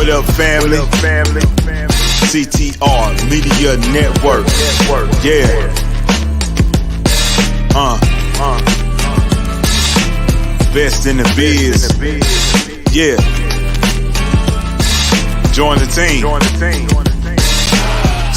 What up, family? CTR Media Network. Yeah. Best in the biz. Yeah. Join the team.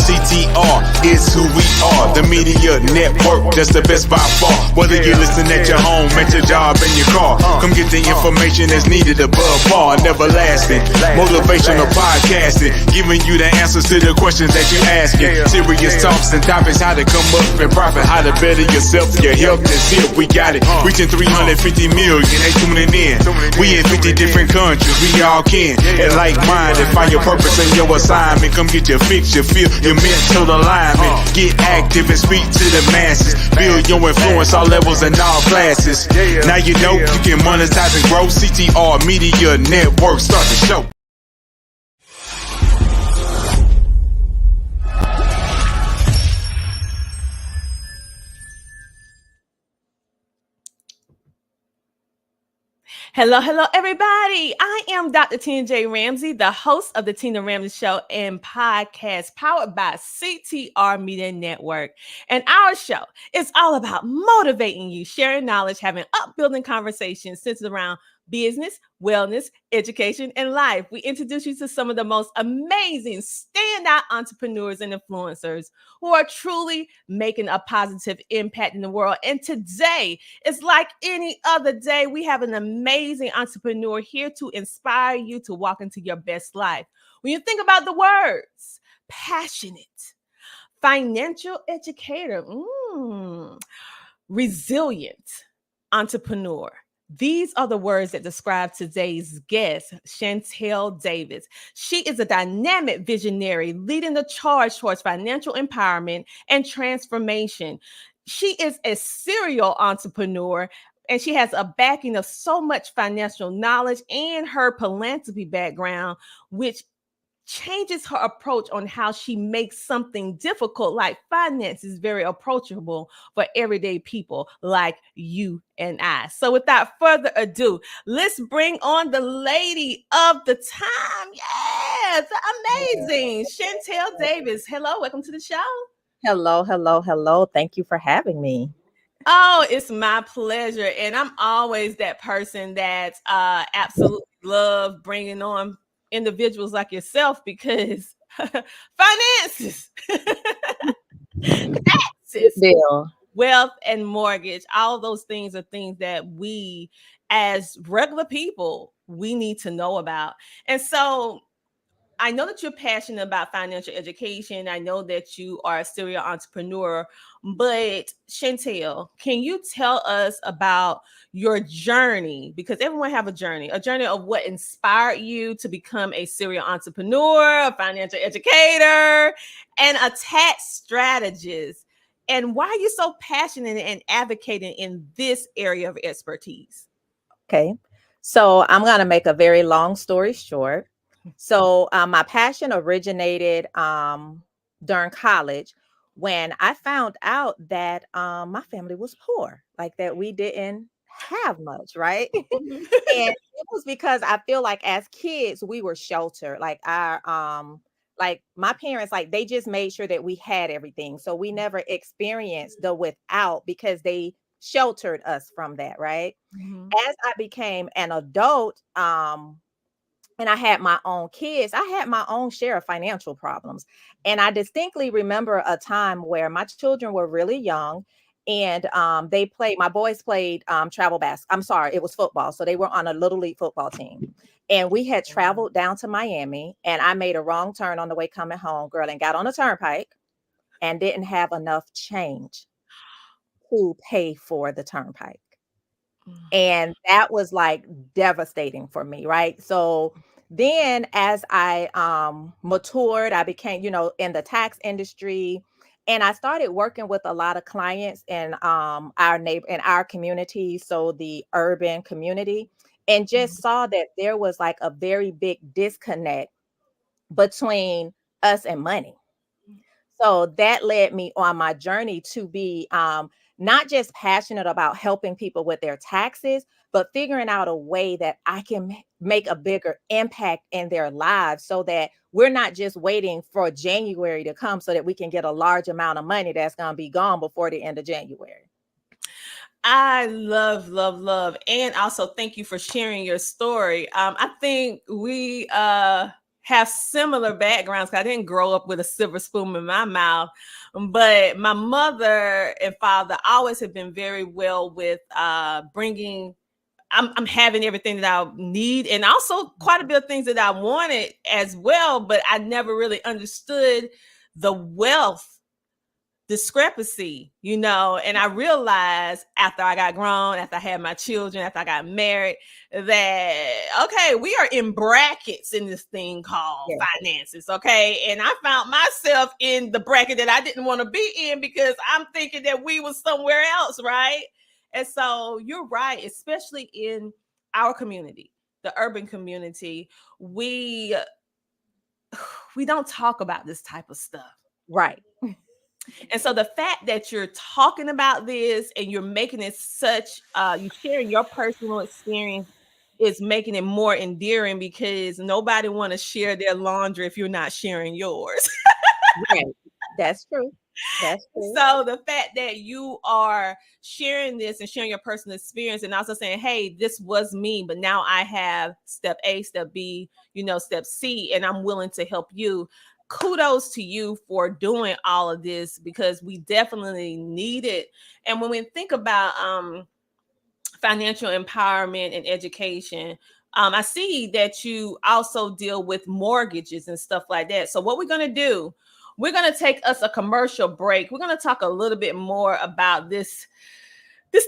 CTR is who we are, the media network, that's the best by far. Whether you listen at your home, at your job, in your car, come get the information that's needed above par. Never lasting, motivational podcasting, giving you the answers to the questions that you're asking. Serious talks and topics, how to come up and profit, how to better yourself, your health is here, we got it. Reaching 350 million, they tuning in. We in 50 different countries, we all can. And like-minded, find your purpose and your assignment. Come get your fix, your feel, your mental alignment. Get active and speak to the masses. Build your influence all levels and all classes. Now you know you can monetize and grow. CTR Media Network, start the show. Hello, everybody. I am Dr. Tina J Ramsay, the host of the Tina Ramsay Show and podcast powered by CTR Media Network. And our show is all about motivating you, sharing knowledge, having upbuilding conversations centered around business, wellness, education, and life. We introduce you to some of the most amazing standout entrepreneurs and influencers who are truly making a positive impact in the world. And today is like any other day. We have an amazing entrepreneur here to inspire you to walk into your best life. When you think about the words, passionate, financial educator, resilient entrepreneur, these are the words that describe today's guest, Chantelle Davis. She is a dynamic visionary leading the charge towards financial empowerment and transformation. She is a serial entrepreneur, and she has a backing of so much financial knowledge and her philanthropy background, which changes her approach on how she makes something difficult like finances very approachable for everyday people like you and I. So without further ado, let's bring on the lady of the time. Yes, amazing. Chantelle Davis. Hello, welcome to the show. Hello. Thank you for having me. Oh, it's my pleasure. And I'm always that person that absolutely love bringing on individuals like yourself because finances, taxes, wealth, and mortgage, all those things are things that we as regular people, we need to know about. And so I know that you're passionate about financial education. I know that you are a serial entrepreneur, but Chantelle, can you tell us about your journey? Because everyone have a journey of what inspired you to become a serial entrepreneur, a financial educator, and a tax strategist. And why are you so passionate and advocating in this area of expertise? Okay, so I'm going to make a very long story short. So my passion originated during college when I found out that my family was poor, like that we didn't have much, right? And it was because I feel like as kids we were sheltered, like like my parents, like they just made sure that we had everything, so we never experienced the without because they sheltered us from that, right? As I became an adult, and I had my own kids, I had my own share of financial problems. And I distinctly remember a time where my children were really young and my boys played it was football. So they were on a little league football team. And we had traveled down to Miami and I made a wrong turn on the way coming home, girl, and got on the turnpike and didn't have enough change to pay for the turnpike. And that was like devastating for me, right? So then as I matured, I became, in the tax industry, and I started working with a lot of clients in our community, so the urban community, and just saw that there was like a very big disconnect between us and money. So that led me on my journey to be not just passionate about helping people with their taxes, but figuring out a way that I can make a bigger impact in their lives so that we're not just waiting for January to come so that we can get a large amount of money that's going to be gone before the end of January. I love, love, love. And also thank you for sharing your story. I think we have similar backgrounds. I didn't grow up with a silver spoon in my mouth, but my mother and father always have been very well with bringing. I'm having everything that I need, and also quite a bit of things that I wanted as well, but I never really understood the wealth discrepancy, you know. And I realized after I got grown, after I had my children, after I got married, that okay, we are in brackets in this thing called finances, okay. And I found myself in the bracket that I didn't want to be in because I'm thinking that we was somewhere else, right? And so you're right, especially in our community, the urban community, we don't talk about this type of stuff. Right. And so the fact that you're talking about this and you're making it such, you sharing your personal experience is making it more endearing because nobody want to share their laundry if you're not sharing yours. Right. That's true. That's true. So the fact that you are sharing this and sharing your personal experience and also saying, hey, this was me, but now I have step A, step B, you know, step C, and I'm willing to help you. Kudos to you for doing all of this because we definitely need it. And when we think about financial empowerment and education, I see that you also deal with mortgages and stuff like that. So what we're going to do, we're going to take us a commercial break. We're going to talk a little bit more about this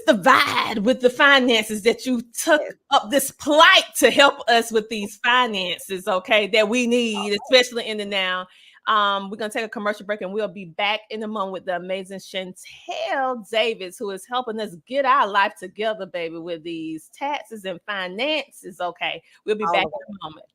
divide with the finances that you took up this plight to help us with these finances, okay, that we need, especially in the now. We're going to take a commercial break and we'll be back in a moment with the amazing Chantelle Davis, who is helping us get our life together, baby, with these taxes and finances, okay. We'll be back in a moment.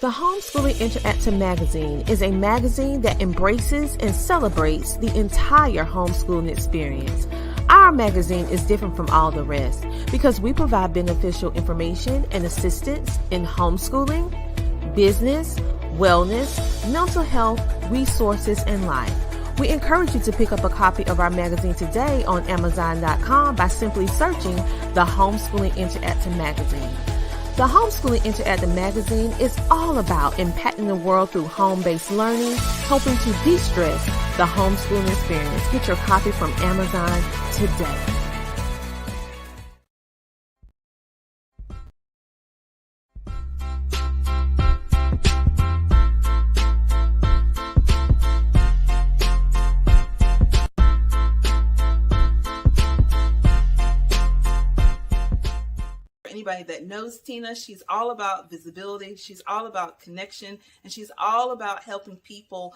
The Homeschooling Interactive Magazine is a magazine that embraces and celebrates the entire homeschooling experience. Our magazine is different from all the rest because we provide beneficial information and assistance in homeschooling, business, wellness, mental health, resources, and life. We encourage you to pick up a copy of our magazine today on Amazon.com by simply searching the Homeschooling Interactive Magazine. The Homeschooling Interactive Magazine is all about impacting the world through home-based learning, helping to de-stress the homeschooling experience. Get your copy from Amazon today. Anybody that knows Tina, she's all about visibility, she's all about connection, and she's all about helping people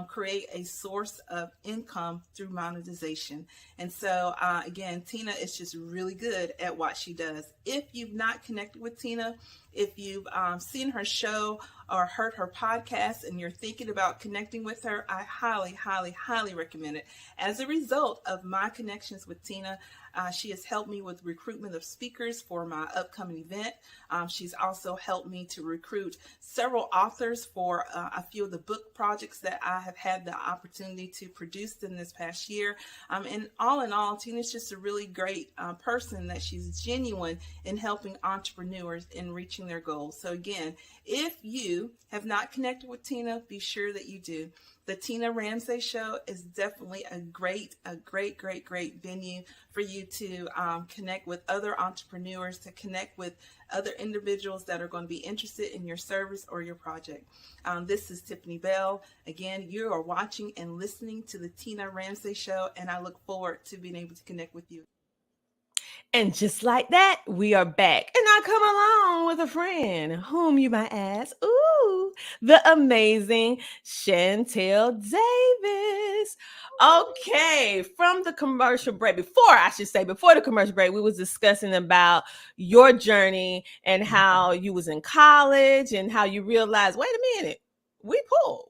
create a source of income through monetization. And so again, Tina is just really good at what she does. If you've not connected with Tina, if you've seen her show or heard her podcast and you're thinking about connecting with her, I highly, highly, highly recommend it. As a result of my connections with Tina, she has helped me with recruitment of speakers for my upcoming event. She's also helped me to recruit several authors for a few of the book projects that I have had the opportunity to produce in this past year. And in all, Tina's just a really great person, that she's genuine in helping entrepreneurs in reaching their goals. So again, if you have not connected with Tina, be sure that you do. The Tina Ramsay Show is definitely a great venue for you to connect with other entrepreneurs, to connect with other individuals that are going to be interested in your service or your project. This is Tiffany Bell. Again, you are watching and listening to the Tina Ramsay Show, and I look forward to being able to connect with you. And just like that, we are back. And I come along with a friend whom you might ask, ooh, the amazing Chantelle Davis. Okay, from the commercial break, before the commercial break, we was discussing about your journey and how you was in college and how you realized, wait a minute, we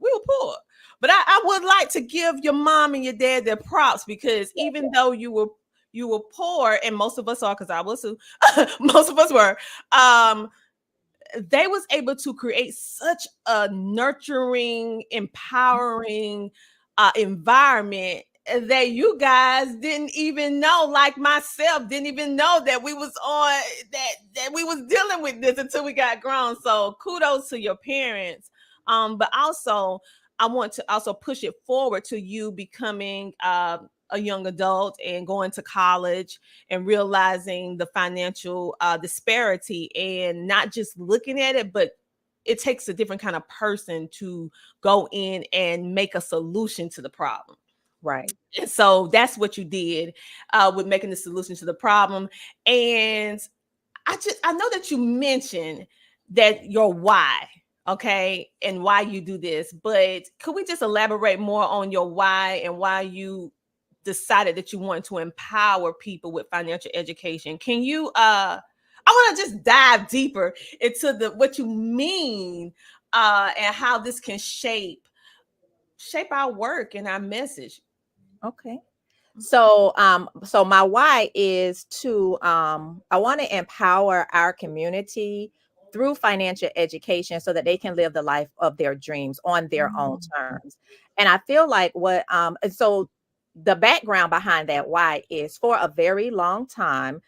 were poor. But I would like to give your mom and your dad their props, because even though you were poor, and most of us are, because I was too, most of us were, they was able to create such a nurturing, empowering environment that you guys didn't even know, like myself, didn't even know that we was on that we was dealing with this until we got grown. So kudos to your parents. But also I want to also push it forward to you becoming a young adult and going to college and realizing the financial disparity, and not just looking at it, but it takes a different kind of person to go in and make a solution to the problem. Right. And so that's what you did with making the solution to the problem. And I know that you mentioned that your why, okay, and why you do this, but could we just elaborate more on your why and why you decided that you wanted to empower people with financial education? Can you I want to just dive deeper into what you mean and how this can shape our work and our message. Okay. So so my why is to I want to empower our community through financial education so that they can live the life of their dreams on their own terms. And I feel like and so the background behind that why is, for a very long time,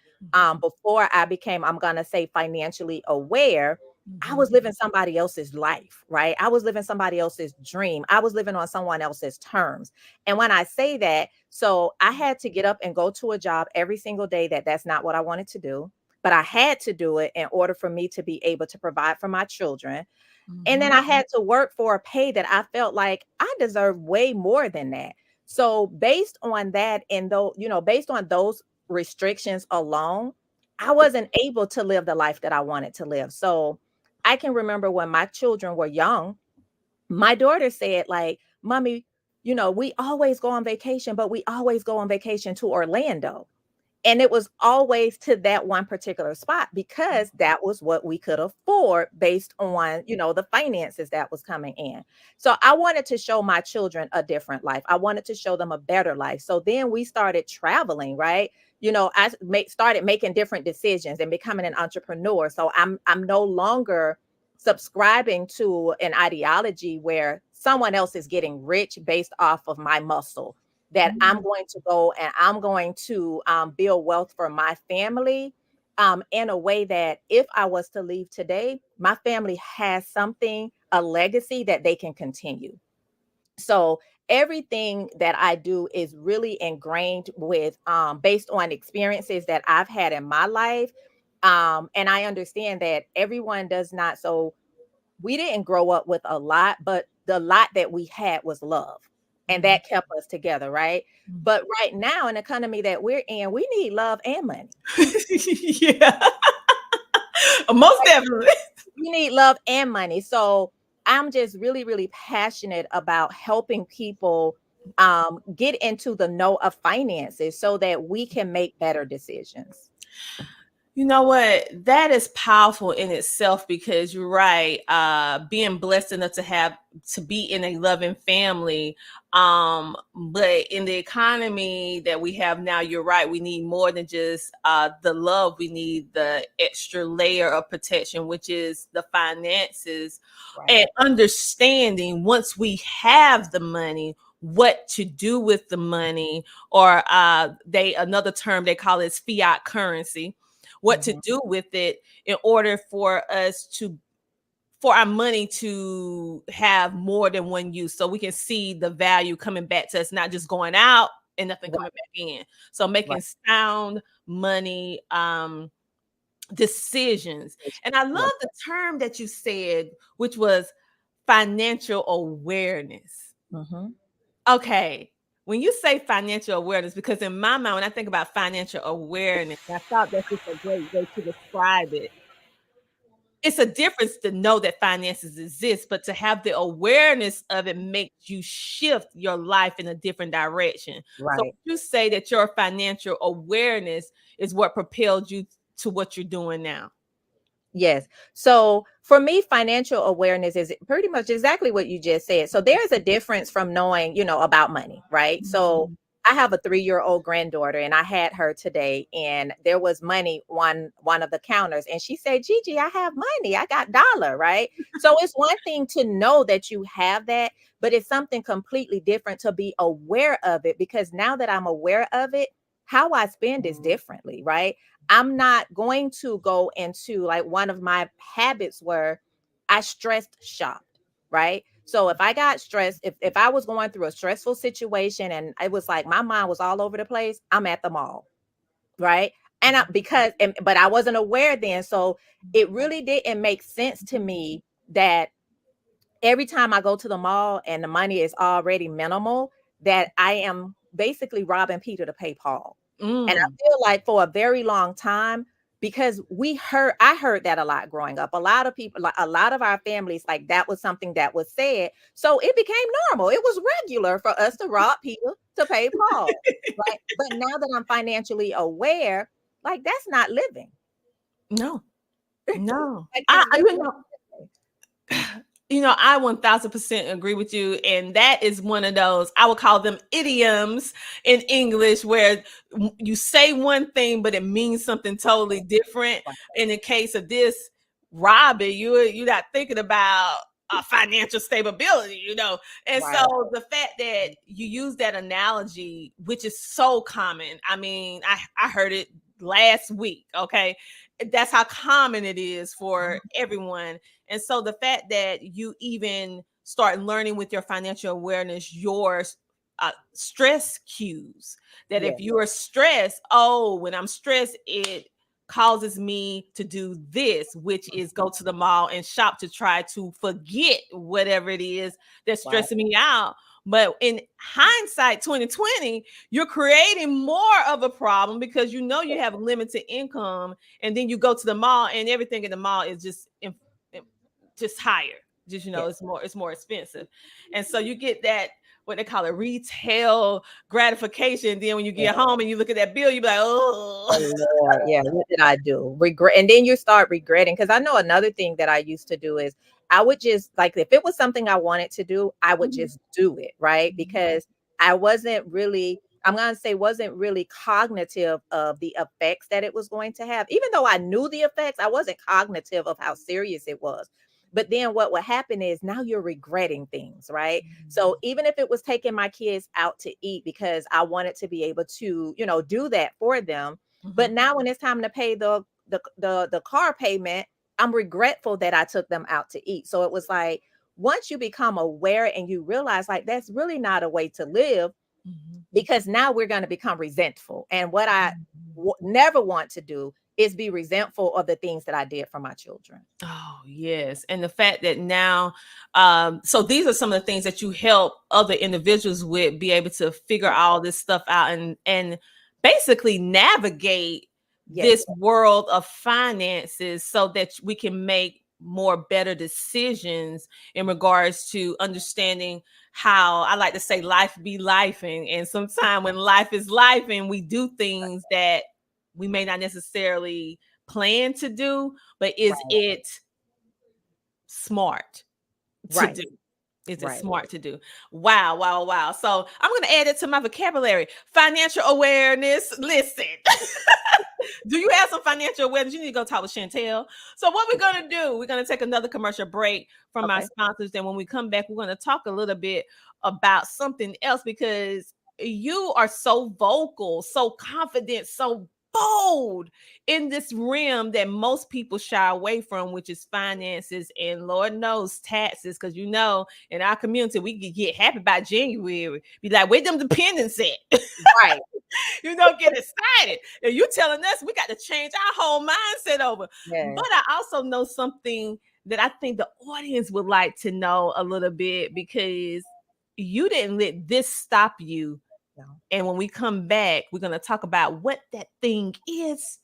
before I became, I'm gonna say, financially aware, I was living somebody else's life, right? I was living somebody else's dream. I was living on someone else's terms. And when I say that, so I had to get up and go to a job every single day that's not what I wanted to do, but I had to do it in order for me to be able to provide for my children. And then I had to work for a pay that I felt like I deserved way more than that. So based on that, and though, based on those restrictions alone, I wasn't able to live the life that I wanted to live. So I can remember when my children were young, my daughter said, like, "Mommy, we always go on vacation, but we always go on vacation to Orlando." And it was always to that one particular spot because that was what we could afford based on, the finances that was coming in. So I wanted to show my children a different life. I wanted to show them a better life. So then we started traveling, right? I started making different decisions and becoming an entrepreneur. So I'm no longer subscribing to an ideology where someone else is getting rich based off of my muscle, that I'm going to go and I'm going to build wealth for my family in a way that if I was to leave today, my family has something, a legacy that they can continue. So everything that I do is really ingrained with based on experiences that I've had in my life. And I understand that everyone does not. So we didn't grow up with a lot, but the lot that we had was love. And that kept us together, right? But right now, in the economy that we're in, we need love and money. Yeah, most definitely. We need love and money. So I'm just really, really passionate about helping people get into the know of finances so that we can make better decisions. You know what? That is powerful in itself, because you're right. Being blessed enough to be in a loving family. But in the economy that we have now, you're right. We need more than just the love. We need the extra layer of protection, which is the finances, Right. and understanding once we have the money, what to do with the money, or another term they call it fiat currency. What to do with it in order for our money to have more than one use, so we can see the value coming back to us, not just going out and nothing coming back in. So making sound money decisions. And I love the term that you said, which was financial awareness. Okay. When you say financial awareness, because in my mind, when I think about financial awareness, I thought that's just a great way to describe it. It's a difference to know that finances exist, but to have the awareness of it makes you shift your life in a different direction. Right. So you say that your financial awareness is what propelled you to what you're doing now. Yes. So for me, financial awareness is pretty much exactly what you just said. So there's a difference from knowing, about money, right? So Mhm. I have a 3-year-old granddaughter, and I had her today, and there was money on one of the counters, and she said, "Gigi, I have money. I got dollar," right? So it's one thing to know that you have that, but it's something completely different to be aware of it, because now that I'm aware of it, how I spend is differently, right? I'm not going to go into, like, one of my habits were I stressed shopped, right? So if I got stressed, if I was going through a stressful situation and it was like my mind was all over the place, I'm at the mall, right? And but I wasn't aware then. So it really didn't make sense to me that every time I go to the mall and the money is already minimal, that I am basically robbing Peter to pay Paul. And I Mm. feel like for a very long time, because I heard that a lot growing up. A lot of people, like a lot of our families, like that was something that was said. So it became normal. It was regular for us to rob Peter to pay Paul. Right. But now that I'm financially aware, like that's not living. No, no. Like I, it's I- really you know, not living. I 1000% agree with you. And that is one of those, I would call them idioms in English, where you say one thing, but it means something totally different. Right. In the case of this, Robbie, you're not thinking about financial stability. And Right. so the fact that you use that analogy, which is so common, I mean, I heard it last week. Okay. That's how common it is for everyone. And so the fact that you even start learning with your financial awareness, your stress cues, that if Yes. you are stressed, oh, when I'm stressed, it causes me to do this, which is go to the mall and shop to try to forget whatever it is that's Right. stressing me out. But in hindsight, 2020, you're creating more of a problem because you have limited income, and then you go to the mall and everything in the mall is just higher. Just Yes. it's more expensive. And so you get that, what they call it, retail gratification. Then when you Yes. get home and you look at that bill, you be like, oh. Oh Lord, yeah, what did I do? Regret, and then you start regretting. Because I know another thing that I used to do is I would just, like, if it was something I wanted to do, I would just do it, right? Because I wasn't really, I'm gonna say, wasn't really cognitive of the effects that it was going to have. Even though I knew the effects, I wasn't cognitive of how serious it was. But then what would happen is now you're regretting things, right? So even if it was taking my kids out to eat because I wanted to be able to, do that for them, but Mhm. now when it's time to pay the car payment, I'm regretful that I took them out to eat. So it was like, once you become aware and you realize, like, that's really not a way to live, Mhm. because now we're going to become resentful. And what I Mhm. never want to do is be resentful of the things that I did for my children. Oh, yes. And the fact that now, so these are some of the things that you help other individuals with, be able to figure all this stuff out and basically navigate Yes. this world of finances so that we can make more better decisions in regards to understanding how, I like to say, life be life. And sometimes when life is life and we do things that we may not necessarily plan to do, but is Right. it smart to Right. do? Is it Right. smart to do? Wow, wow, wow. So I'm going to add it to my vocabulary. Financial awareness. Listen, do you have some financial awareness? You need to go talk with Chantelle. So what we're going to do, we're going to take another commercial break from our Okay. sponsors. Then when we come back, we're going to talk a little bit about something else, because you are so vocal, so confident, so bold in this realm that most people shy away from, which is finances and, Lord knows, taxes. Because in our community, we can get happy by January. Be like, where them dependents at? Right. Get excited. And you telling us we got to change our whole mindset over. But Yes. I also know something that I think the audience would like to know a little bit, because you didn't let this stop you. No. And when we come back, we're going to talk about what that thing is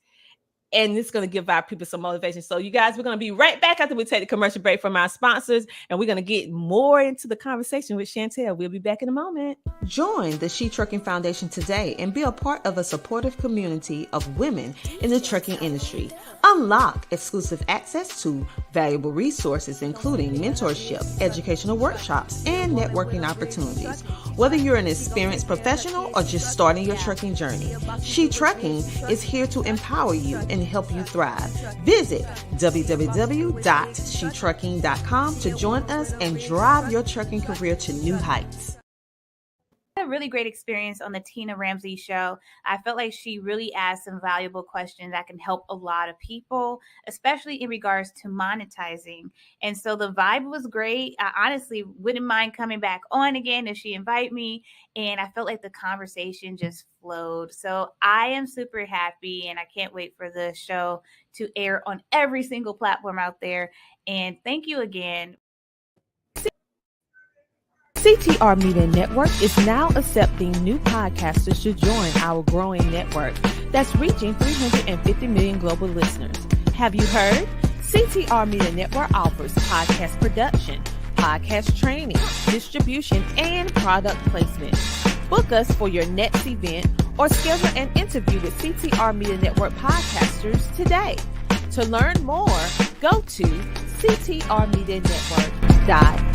and it's going to give our people some motivation. So you guys, we're going to be right back after we take the commercial break from our sponsors, and we're going to get more into the conversation with Chantelle. We'll be back in a moment. Join the She Trucking Foundation today and be a part of a supportive community of women in the trucking industry. Unlock exclusive access to valuable resources, including mentorship, educational workshops, and networking opportunities. Whether you're an experienced professional or just starting your trucking journey, She Trucking is here to empower you and help you thrive. Visit www.shetrucking.com to join us and drive your trucking career to new heights. A really great experience on the Tina Ramsay Show. I felt like she really asked some valuable questions that can help a lot of people, especially in regards to monetizing. And so the vibe was great. I honestly wouldn't mind coming back on again if she invite me. And I felt like the conversation just flowed. So I am super happy, and I can't wait for the show to air on every single platform out there. And thank you again. CTR Media Network is now accepting new podcasters to join our growing network that's reaching 350 million global listeners. Have you heard? CTR Media Network offers podcast production, podcast training, distribution, and product placement. Book us for your next event or schedule an interview with CTR Media Network podcasters today. To learn more, go to ctrmedianetwork.com.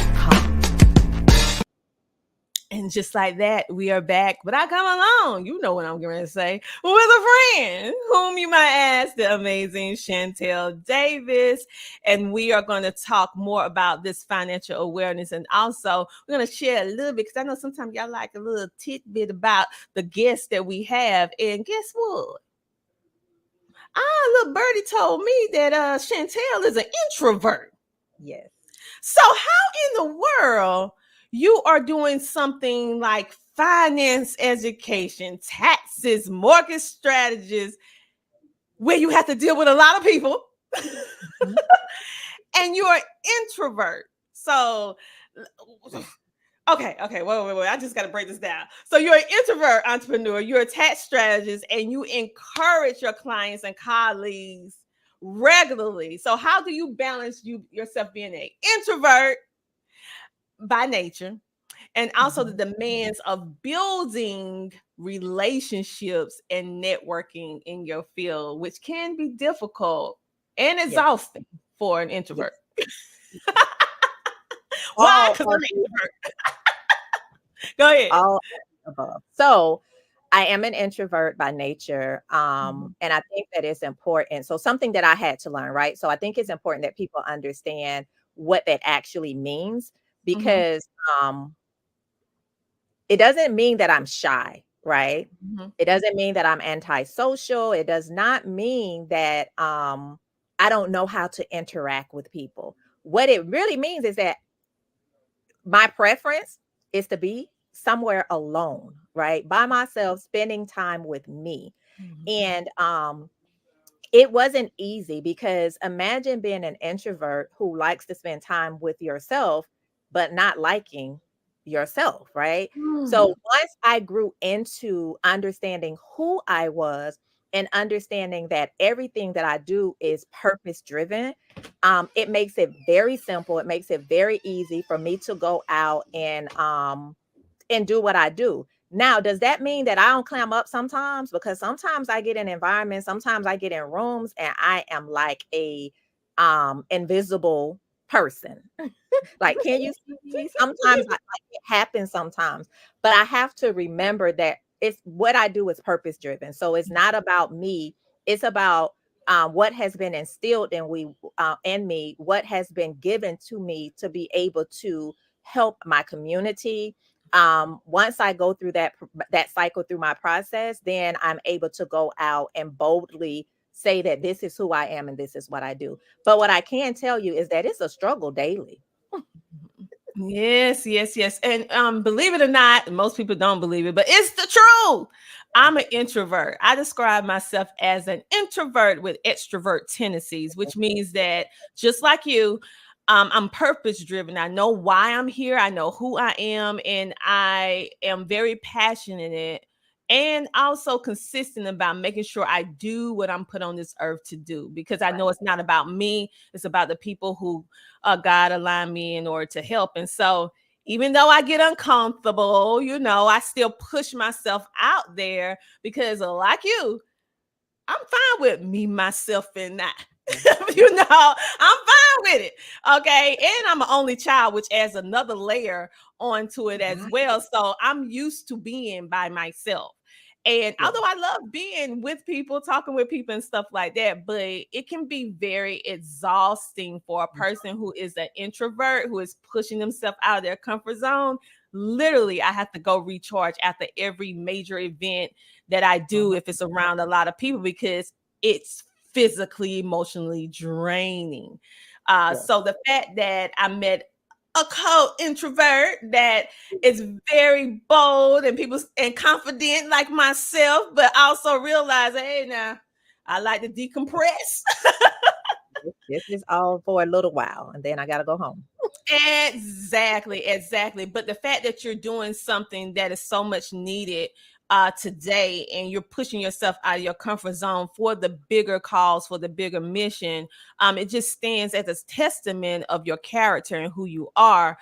And just like that, we are back. But I come along, you know what I'm going to say, with a friend whom you might ask, the amazing Chantelle Davis. And we are going to talk more about this financial awareness. And also, we're going to share a little bit, because I know sometimes y'all like a little tidbit about the guests that we have. And guess what? Little birdie told me that Chantelle is an introvert. Yes. So how in the world you are doing something like finance education, taxes, mortgage strategies, where you have to deal with a lot of people, and you're an introvert? So, okay, wait. I just got to break this down. So you're an introvert entrepreneur, you're a tax strategist, and you encourage your clients and colleagues regularly. So how do you balance yourself being an introvert by nature, and also the demands of building relationships and networking in your field, which can be difficult and exhausting for an introvert? Why? Because I'm an introvert. Go ahead. All above. So I am an introvert by nature. And I think that it's important. So something that I had to learn, right? So I think it's important that people understand what that actually means, because it doesn't mean that I'm shy, right? It doesn't mean that I'm antisocial. It does not mean that I don't know how to interact with people. What it really means is that my preference is to be somewhere alone, right? By myself, spending time with me. And it wasn't easy, because imagine being an introvert who likes to spend time with yourself, but not liking yourself, right? So once I grew into understanding who I was and understanding that everything that I do is purpose driven, it makes it very simple. It makes it very easy for me to go out and do what I do. Now, does that mean that I don't clam up sometimes? Because sometimes I get in environments, sometimes I get in rooms, and I am like a invisible person. Like, can you see me? Sometimes it happens sometimes, but I have to remember that it's what I do is purpose driven. So it's not about me. It's about what has been instilled in me, what has been given to me to be able to help my community. Once I go through that cycle through my process, then I'm able to go out and boldly say that this is who I am and this is what I do. But what I can tell you is that it's a struggle daily. Yes. And believe it or not, most people don't believe it, but it's the truth. I'm an introvert. I describe myself as an introvert with extrovert tendencies, which means that just like you, I'm purpose driven. I know why I'm here. I know who I am, and I am very passionate and also consistent about making sure I do what I'm put on this earth to do, because I know it's not about me. It's about the people who God aligned me in order to help. And so even though I get uncomfortable, I still push myself out there because like you, I'm fine with me, myself, and that. I'm fine with it. Okay. And I'm an only child, which adds another layer onto it as well. So I'm used to being by myself. And although I love being with people, talking with people and stuff like that, but it can be very exhausting for a person who is an introvert, who is pushing themselves out of their comfort zone. Literally, I have to go recharge after every major event that I do if it's around a lot of people, because it's physically, emotionally draining. So the fact that I met a co-introvert that is very bold and confident like myself, but also realize, hey, now I like to decompress. This is all for a little while, and then I got to go home. Exactly. But the fact that you're doing something that is so much needed today, and you're pushing yourself out of your comfort zone for the bigger cause, for the bigger mission, it just stands as a testament of your character and who you are,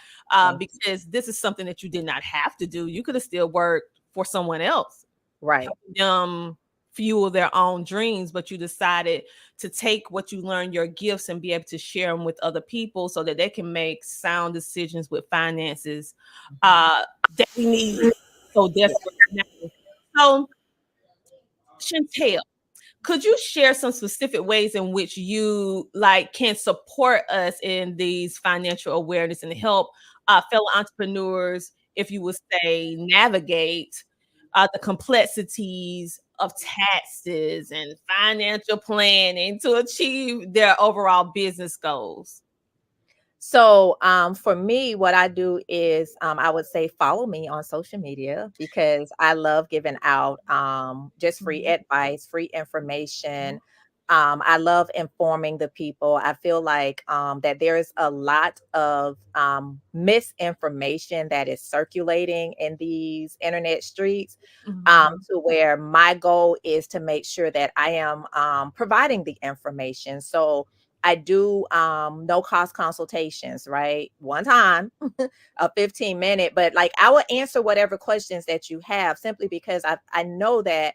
because this is something that you did not have to do. You could have still worked for someone else, right? Helping them fuel their own dreams, but you decided to take what you learned, your gifts, and be able to share them with other people so that they can make sound decisions with finances that we need so desperately now. So, Chantelle, could you share some specific ways in which you can support us in these financial awareness and help fellow entrepreneurs, if you would say, navigate the complexities of taxes and financial planning to achieve their overall business goals? So for me, what I do is I would say follow me on social media, because I love giving out just free advice, free information. I love informing the people. I feel like that there is a lot of misinformation that is circulating in these internet streets, to where my goal is to make sure that I am providing the information. So I do no cost consultations, right? One time, a 15-minute, but I will answer whatever questions that you have, simply because I know that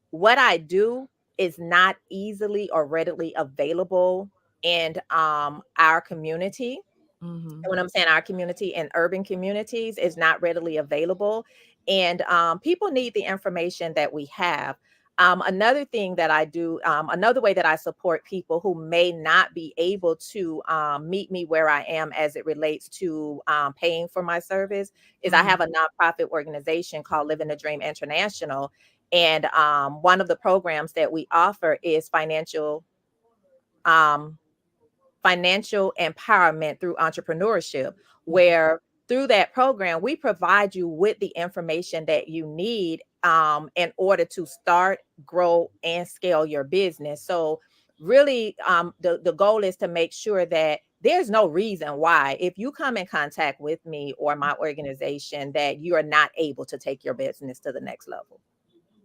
what I do is not easily or readily available in our community. And when I'm saying our community, and urban communities, is not readily available. And people need the information that we have. Another thing that I do, another way that I support people who may not be able to meet me where I am as it relates to paying for my service, is I have a nonprofit organization called Living the Dream International. And one of the programs that we offer is financial empowerment through entrepreneurship, where through that program, we provide you with the information that you need in order to start, grow, and scale your business. So really, the goal is to make sure that there's no reason why, if you come in contact with me or my organization, that you are not able to take your business to the next level.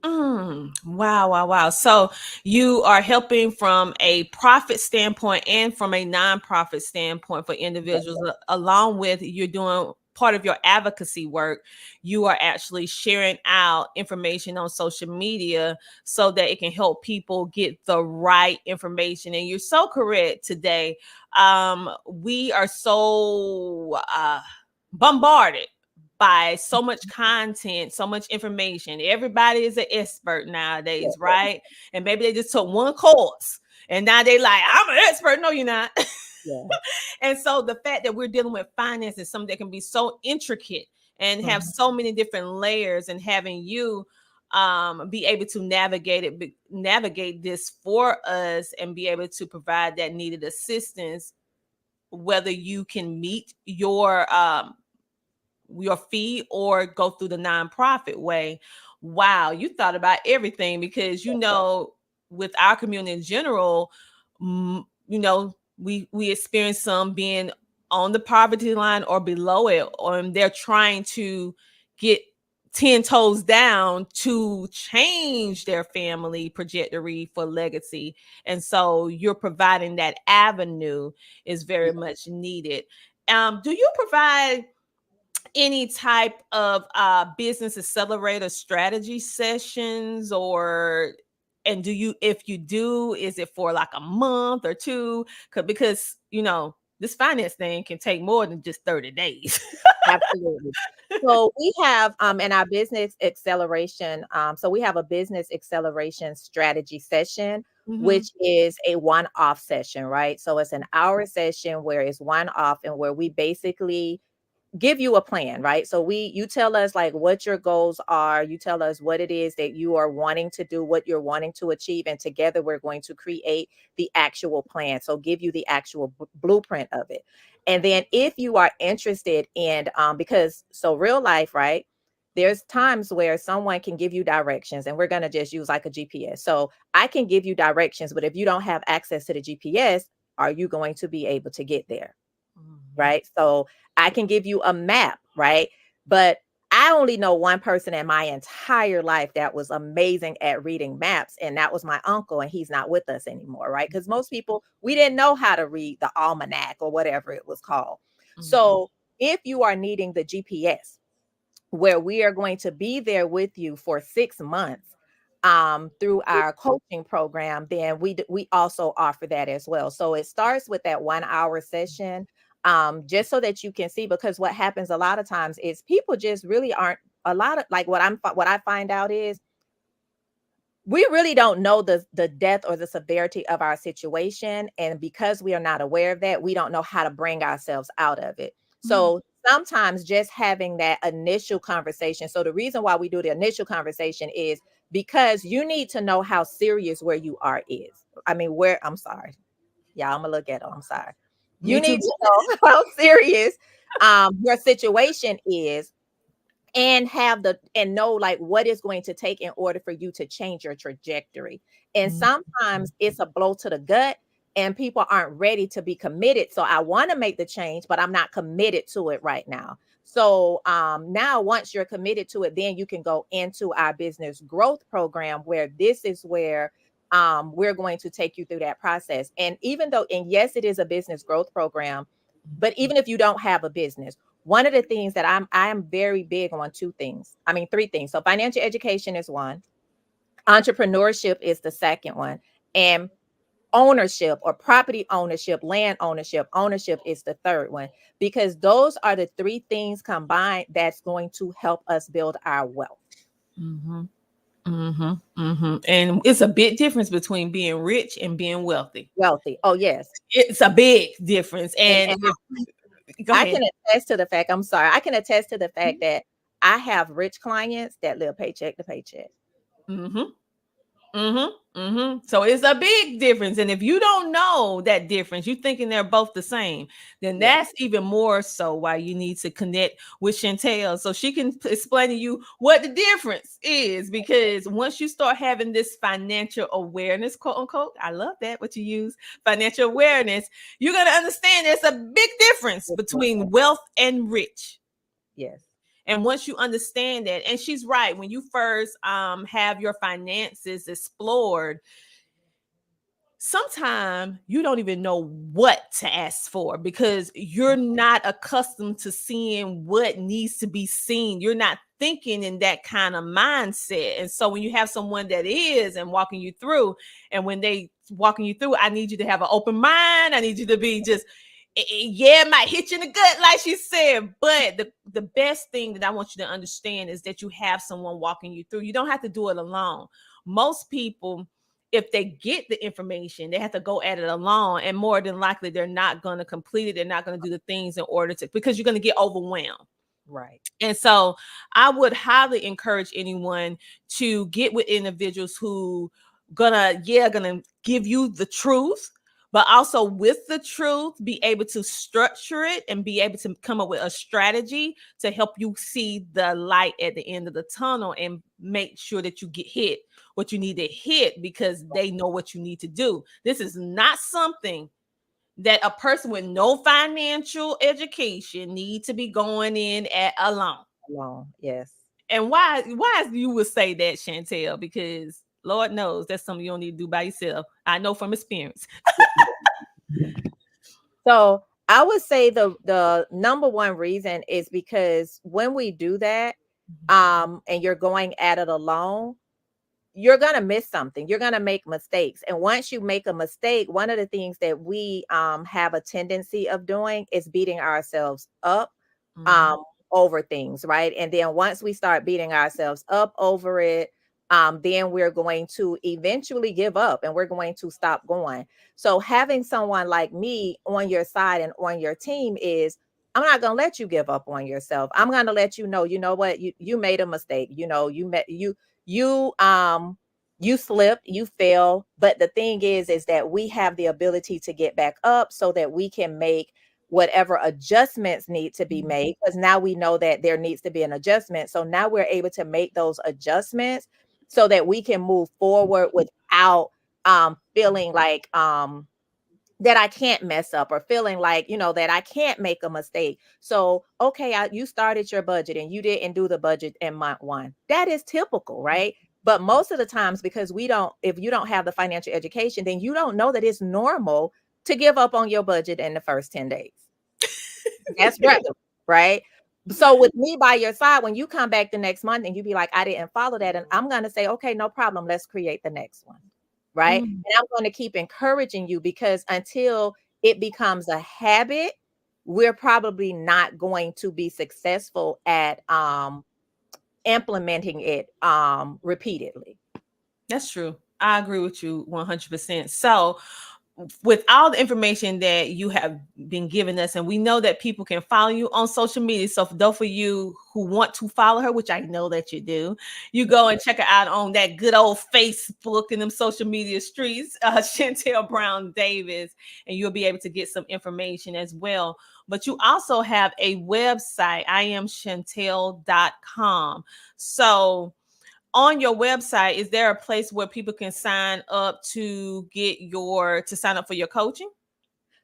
Wow. So you are helping from a profit standpoint and from a nonprofit standpoint for individuals, along with you're doing part of your advocacy work. You are actually sharing out information on social media so that it can help people get the right information. And you're so correct today. We are so bombarded by so much content, so much information. Everybody is an expert nowadays, right? And maybe they just took one course and now they like, I'm an expert. No, you're not. And so the fact that we're dealing with finance is something that can be so intricate and have so many different layers, and having you be able to navigate this for us and be able to provide that needed assistance, whether you can meet your fee or go through the nonprofit way. Wow, you thought about everything, because with our community in general, we experience some being on the poverty line or below it, or they're trying to get 10 toes down to change their family trajectory for legacy. And so you're providing that avenue is very much needed. Do you provide any type of business accelerator strategy sessions, or and do you, if you do, is it for like a month or two? Because this finance thing can take more than just 30 days. Absolutely. So we have in our business acceleration, so we have a business acceleration strategy session, which is a one-off session, right? So it's an hour session where it's one-off and where we basically give you a plan, right? So you tell us like what your goals are, you tell us what it is that you are wanting to do, what you're wanting to achieve, and together we're going to create the actual plan. So give you the actual blueprint of it. And then if you are interested in because so real life, right? There's times where someone can give you directions, and we're going to just use like a GPS. So I can give you directions, but if you don't have access to the GPS, are you going to be able to get there? Right? So I can give you a map, right? But I only know one person in my entire life that was amazing at reading maps, and that was my uncle, and he's not with us anymore, right? Because most people, we didn't know how to read the almanac or whatever it was called. So if you are needing the GPS, where we are going to be there with you for 6 months through our coaching program, then we also offer that as well. So it starts with that 1 hour session, just so that you can see, because what happens a lot of times is people just really aren't a lot of like what I find out is we really don't know the depth or the severity of our situation. And because we are not aware of that, we don't know how to bring ourselves out of it. So sometimes just having that initial conversation. So the reason why we do the initial conversation is because you need to know how serious where you are is. I mean, I'm sorry. Yeah, I'm gonna look at it. I'm sorry. You need to know how serious your situation is, and know like what is going to take in order for you to change your trajectory. And sometimes it's a blow to the gut and people aren't ready to be committed. So I want to make the change, but I'm not committed to it right now. So now once you're committed to it, then you can go into our business growth program, where this is where we're going to take you through that process. And yes, it is a business growth program, but even if you don't have a business, one of the things that I'm very big on three things. So financial education is one, entrepreneurship is the second one, and ownership or property ownership, land ownership is the third one, because those are the three things combined that's going to help us build our wealth. And it's a big difference between being rich and being wealthy. Oh yes, it's a big difference. And I can attest to the fact, that I have rich clients that live paycheck to paycheck. So it's a big difference. And if you don't know that difference, you thinking they're both the same, then that's even more so why you need to connect with Chantelle, so she can explain to you what the difference is. Because once you start having this financial awareness, quote unquote, I love that, what you use, financial awareness, you're going to understand there's a big difference between wealth and rich. Yes. And once you understand that, and she's right, when you first have your finances explored, sometimes you don't even know what to ask for, because you're not accustomed to seeing what needs to be seen. You're not thinking in that kind of mindset. And so when you have someone that is and walking you through, and when they walking you through, I need you to have an open mind. I need you to be just, it might hit you in the gut, like she said, but the best thing that I want you to understand is that you have someone walking you through. You don't have to do it alone. Most people, if they get the information, they have to go at it alone, and more than likely they're not going to complete it. They're not going to do the things in order to, because you're going to get overwhelmed. Right. And so I would highly encourage anyone to get with individuals who gonna give you the truth, but also with the truth, be able to structure it and be able to come up with a strategy to help you see the light at the end of the tunnel, and make sure that you get hit what you need to hit, because they know what you need to do. This is not something that a person with no financial education need to be going in at alone. Yes. And why you would say that, Chantelle? Because Lord knows that's something you don't need to do by yourself. I know from experience. So I would say the number one reason is because when we do that, and you're going at it alone, you're going to miss something. You're going to make mistakes. And once you make a mistake, one of the things that we have a tendency of doing is beating ourselves up over things, right? And then once we start beating ourselves up over it, then we're going to eventually give up and we're going to stop going. So having someone like me on your side and on your team is, I'm not going to let you give up on yourself. I'm going to let you know what, you made a mistake. You slipped, you fell. But the thing is that we have the ability to get back up so that we can make whatever adjustments need to be made, because now we know that there needs to be an adjustment. So now we're able to make those adjustments so that we can move forward without feeling like that I can't mess up, or feeling like, that I can't make a mistake. So, okay, you started your budget and you didn't do the budget in month 1. That is typical, right? But most of the times, because if you don't have the financial education, then you don't know that it's normal to give up on your budget in the first 10 days. That's regular, right? So with me by your side, when you come back the next month and you be like, I didn't follow that, and I'm going to say, okay, no problem. Let's create the next one. Right. And I'm going to keep encouraging you, because until it becomes a habit, we're probably not going to be successful at implementing it repeatedly. That's true. I agree with you 100%. So with all the information that you have been giving us, and we know that people can follow you on social media. So for those of you who want to follow her, which I know that you do, you go and check her out on that good old Facebook and them social media streets, Chantelle Brown Davis, and you'll be able to get some information as well. But you also have a website, iamchantelle.com. So on your website, is there a place where people can sign up to sign up for your coaching?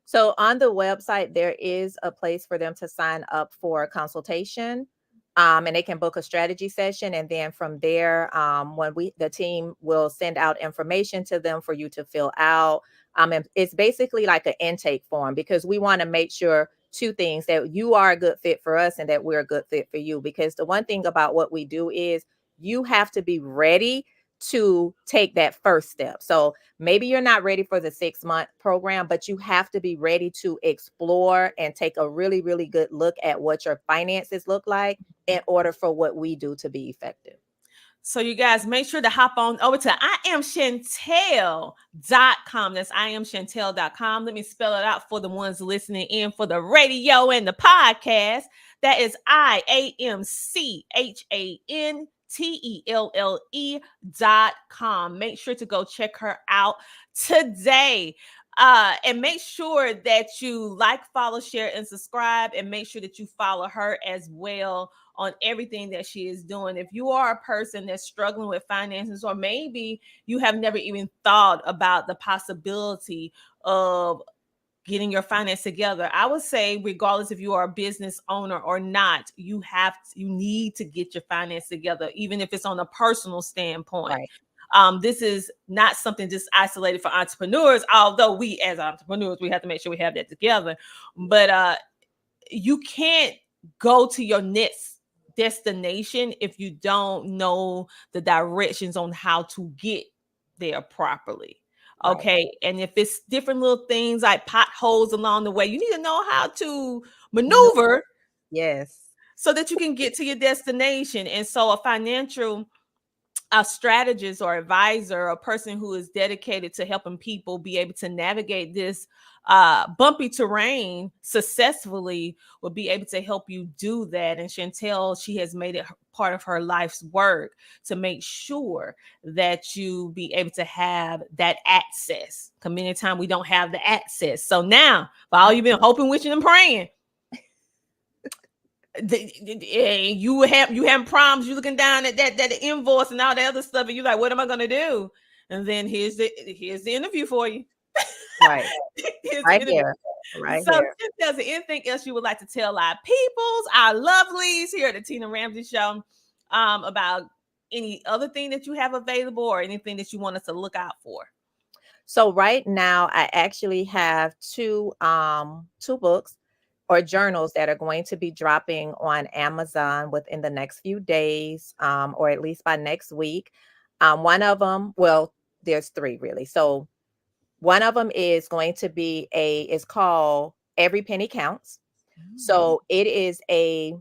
So on the website, there is a place for them to sign up for a consultation, and they can book a strategy session. And then from there, the team will send out information to them for you to fill out. And it's basically like an intake form, because we want to make sure 2 things: that you are a good fit for us and that we're a good fit for you. Because the one thing about what we do is you have to be ready to take that first step. So maybe you're not ready for the 6-month program, but you have to be ready to explore and take a really, really good look at what your finances look like in order for what we do to be effective. So you guys make sure to hop on over to iamchantelle.com. That's iamchantelle.com. Let me spell it out for the ones listening in for the radio and the podcast. That is iamchantelle.com. Make sure to go check her out today. And make sure that you like, follow, share, and subscribe, and make sure that you follow her as well on everything that she is doing. If you are a person that's struggling with finances, or maybe you have never even thought about the possibility of getting your finance together, I would say, regardless if you are a business owner or not, you need to get your finance together, even if it's on a personal standpoint. Right. This is not something just isolated for entrepreneurs, although we as entrepreneurs, we have to make sure we have that together. But you can't go to your next destination if you don't know the directions on how to get there properly. Okay. Right. And if it's different little things like potholes along the way, you need to know how to maneuver. Yes. So that you can get to your destination. And so a financial strategist or advisor, a person who is dedicated to helping people be able to navigate this bumpy terrain successfully, will be able to help you do that. And Chantelle, she has made it part of her life's work to make sure that you be able to have that access. Because many times we don't have the access. So now, for all you've been hoping, wishing, and praying, you having problems, you looking down at that invoice and all that other stuff, and you're like, what am I going to do? And then here's the interview for you. Right. Right here. Right so here. If there's anything else you would like to tell our peoples, our lovelies here at the Tina Ramsay Show, about any other thing that you have available or anything that you want us to look out for? So right now, I actually have two books or journals that are going to be dropping on Amazon within the next few days, or at least by next week. One of them, well, there's three really. So one of them is going to be it's called Every Penny Counts. So it is a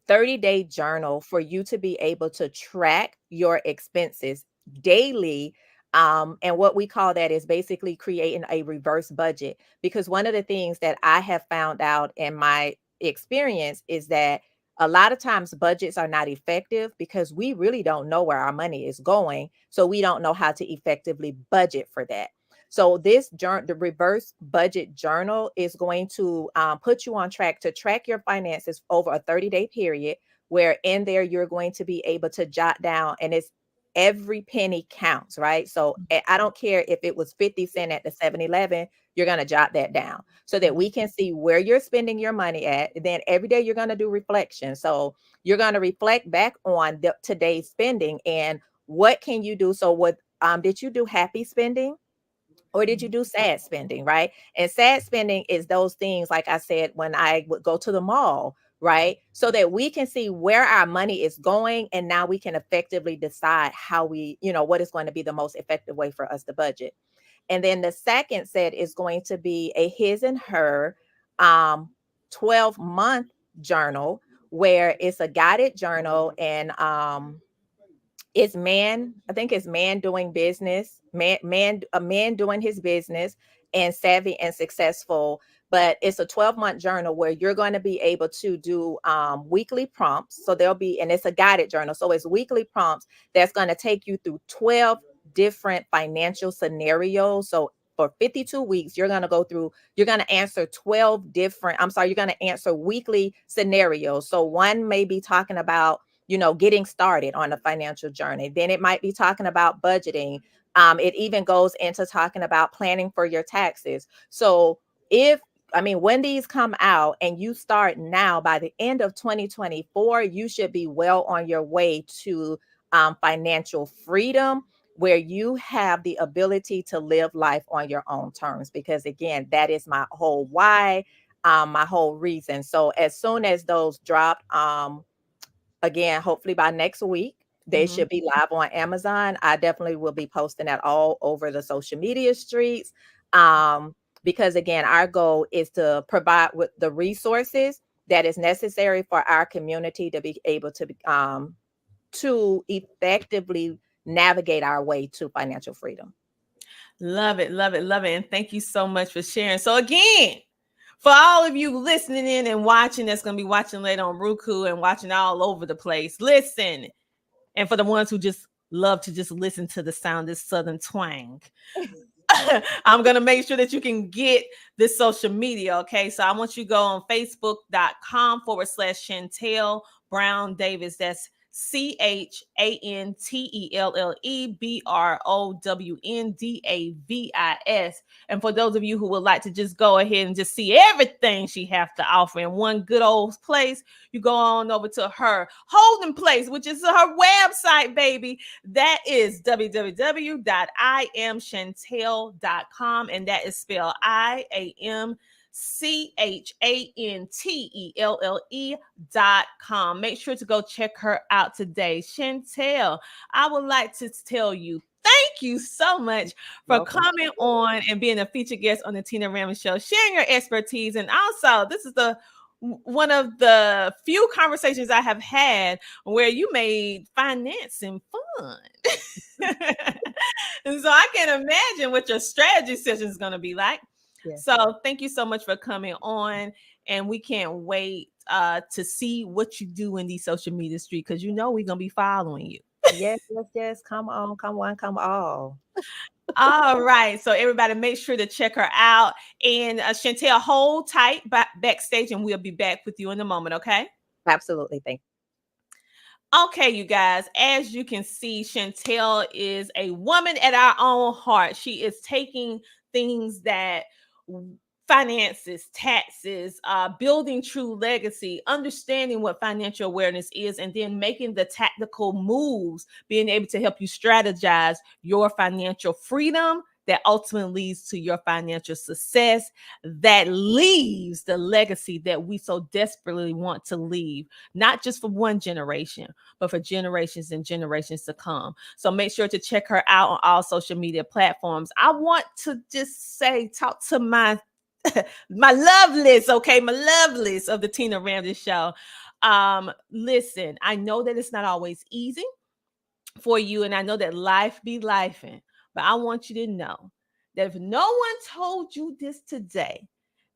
30-day journal for you to be able to track your expenses daily. And what we call that is basically creating a reverse budget. Because one of the things that I have found out in my experience is that a lot of times budgets are not effective because we really don't know where our money is going. So we don't know how to effectively budget for that. So this journal, the reverse budget journal, is going to put you on track to track your finances over a 30-day period, where in there you're going to be able to jot down, and it's every penny counts, right? So I don't care if it was 50 cents at the 7-Eleven, you're going to jot that down so that we can see where you're spending your money at. And then every day you're going to do reflection. So you're going to reflect back on today's spending and what can you do. So what did you do happy spending? Or did you do sad spending, right? And sad spending is those things, like I said, when I would go to the mall, right? So that we can see where our money is going. And now we can effectively decide how what is going to be the most effective way for us to budget. And then the second set is going to be a his and her 12-month journal, where it's a guided journal, and it's I think it's man doing business, a man doing his business and savvy and successful. But it's a 12-month journal where you're going to be able to do weekly prompts. So and it's a guided journal. So it's weekly prompts that's going to take you through 12 different financial scenarios. So for 52 weeks, you're going to answer you're going to answer weekly scenarios. So one may be talking about getting started on a financial journey. Then it might be talking about budgeting. It even goes into talking about planning for your taxes. So when these come out and you start now, by the end of 2024, you should be well on your way to financial freedom, where you have the ability to live life on your own terms. Because again, that is my whole why, my whole reason. So as soon as those drop, again, hopefully by next week, they should be live on Amazon. I definitely will be posting that all over the social media streets. Because again, our goal is to provide with the resources that is necessary for our community to be able to effectively navigate our way to financial freedom. Love it, love it, love it. And thank you so much for sharing. So again, for all of you listening in and watching, that's going to be watching later on Roku and watching all over the place, listen. And for the ones who just love to just listen to the sound, this Southern twang, I'm going to make sure that you can get this social media. Okay. So I want you to go on facebook.com/Chantelle Brown Davis. That's CHANTELLEBROWNDAVIS. And for those of you who would like to just go ahead and just see everything she has to offer in one good old place, you go on over to her holding place, which is her website, baby. That is www.IamChantelle.com, and that is spelled IamChantelle.com. Make sure to go check her out today. Chantelle, I would like to tell you, thank you so much for coming on and being a featured guest on the Tina Ramsay Show, sharing your expertise. And also, this is one of the few conversations I have had where you made financing fun. And so I can imagine what your strategy session is going to be like. Yes. So thank you so much for coming on, and we can't wait to see what you do in these social media streets, because we're going to be following you. Yes. Come on, come on, come all. All right. So everybody make sure to check her out. And Chantelle, hold tight backstage, and we'll be back with you in a moment. Okay? Absolutely. Thank you. Okay, you guys, as you can see, Chantelle is a woman at our own heart. She is taking things that finances, taxes, building true legacy, understanding what financial awareness is, and then making the tactical moves, being able to help you strategize your financial freedom that ultimately leads to your financial success, that leaves the legacy that we so desperately want to leave, not just for one generation, but for generations and generations to come. So make sure to check her out on all social media platforms. I want to just say, talk to my lovelies, okay, my lovelies of the Tina Ramsay Show. Listen, I know that it's not always easy for you, and I know that life be lifing, but I want you to know that if no one told you this today,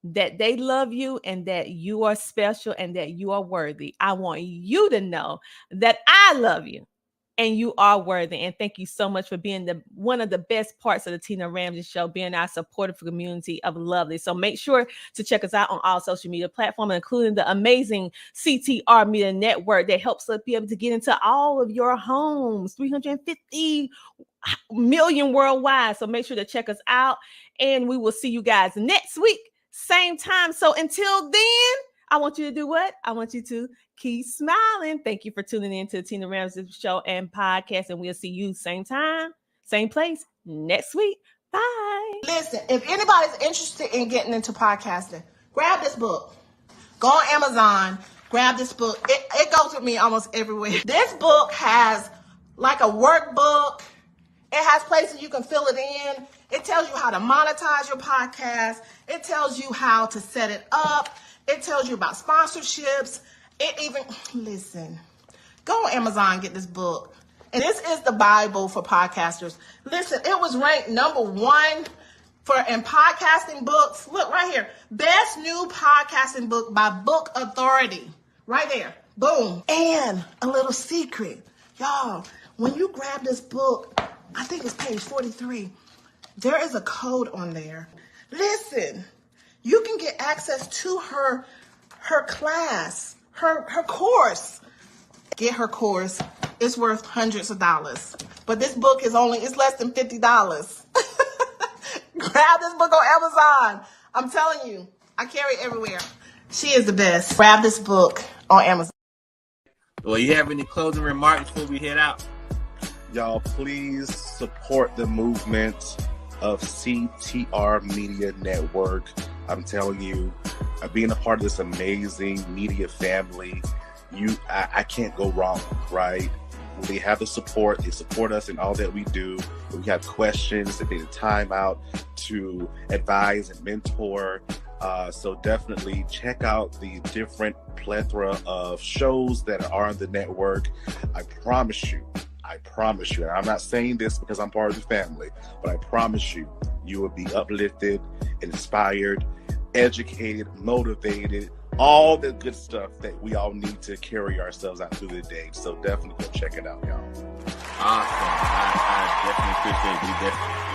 that they love you and that you are special and that you are worthy, I want you to know that I love you and you are worthy. And thank you so much for being one of the best parts of the Tina Ramsay Show, being our supportive community of lovely. So make sure to check us out on all social media platforms, including the amazing CTR Media Network that helps us be able to get into all of your homes, 350 million worldwide. So make sure to check us out, and we will see you guys next week, same time. So until then, I want you to do what? I want you to keep smiling. Thank you for tuning in to the Tina Ramsay Show and podcast, and we'll see you same time, same place next week. Bye. Listen, if anybody's interested in getting into podcasting, grab this book. Go on Amazon, grab this book. It goes with me almost everywhere. This book has like a workbook. It has places you can fill it in. It tells you how to monetize your podcast. It tells you how to set it up. It tells you about sponsorships. It even, listen, go on Amazon and get this book. And this is the Bible for podcasters. Listen, it was ranked #1 in podcasting books. Look right here. Best new podcasting book by Book Authority. Right there. Boom. And a little secret. Y'all, when you grab this book, I think it's page 43. There is a code on there. Listen, you can get access to her class, her course. Get her course. It's worth hundreds of dollars. But this book is it's less than $50. Grab this book on Amazon. I'm telling you, I carry it everywhere. She is the best. Grab this book on Amazon. Well, you have any closing remarks before we head out? Y'all, please support the movement of CTR Media Network. I'm telling you, being a part of this amazing media family, I can't go wrong, right? They have the support. They support us in all that we do. If we have questions, they take the time out to advise and mentor. So definitely check out the different plethora of shows that are on the network. I promise you, and I'm not saying this because I'm part of the family, but I promise you, you will be uplifted, inspired, educated, motivated, all the good stuff that we all need to carry ourselves out through the day. So definitely go check it out, y'all. Awesome. I definitely appreciate you.